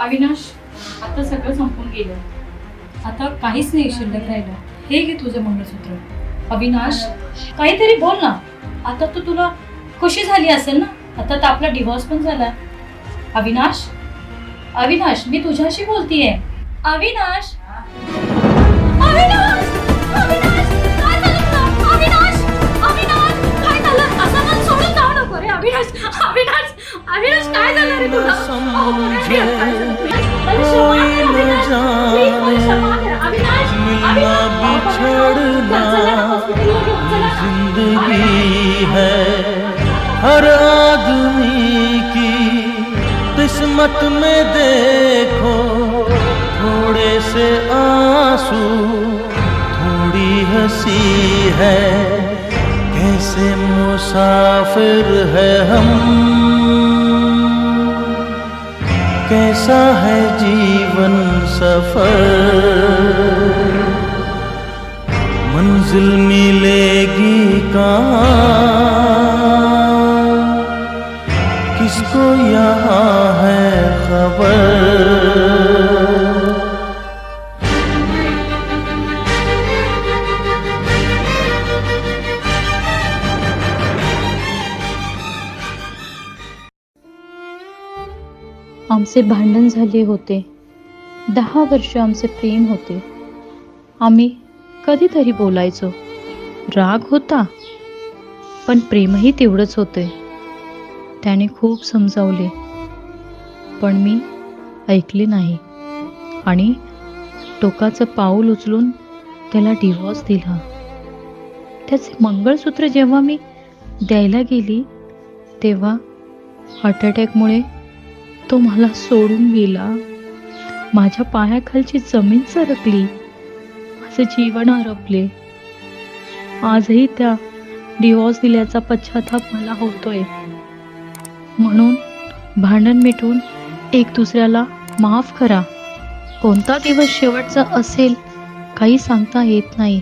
अविनाश, आता सगळं संपून गेलं. आता काहीच नाही शिल्लक राहिलं. हे घे तुझं मंगळसूत्र. अविनाश, काहीतरी बोल ना. आता तर तुला खुशी झाली असेल ना. आता तर आपला डिव्होर्स पण झाला. अविनाश, अविनाश, मी तुझ्याशी बोलतीये. अविनाश, अविनाश, अविनाश, काय झालं तुला? अविनाश, अविनाश, काय झालं? असं मला सोडून जाऊ नको रे. अविनाश, अविनाश, अविनाश, काय झालं रे तुला? अहो, बोला रे, काय झालं? मला क्षमा कर, अविनाश. Please, मला क्षमा कर. अविनाश, अविनाश, चला, हॉस्पिटलला घेऊन चला. जिंदगी है हर आदमी की किस्मत में देखो थोड़े से आंसू थोड़ी हंसी है कैसे मुसाफिर है हम कैसा है जीवन सफर मंजिल मिलेगी कहाँ किसको यहाँ है खबर. आमचे भांडण झाले होते. 10 वर्ष आमचे प्रेम होते. आम्ही कधीतरी बोलायचो. राग होता, पण प्रेमही तेवढंच होते. त्याने खूप समजावले, पण मी ऐकले नाही आणि टोकाचं पाऊल उचलून त्याला डिव्होर्स दिला. त्याचे मंगळसूत्र जेव्हा मी द्यायला गेली तेव्हा हार्ट अटॅकमुळे तो मला सोडून गेला. माझ्या पायाखालची जमीन सरकली. माझे जीवन हरपले. आजही त्या डिव्होर्स दिल्याचा पश्चाताप मला होतोय. म्हणून भांडण मिटवून एक दुसऱ्याला माफ करा. कोणता दिवस शेवटचा असेल काही सांगता येत नाही.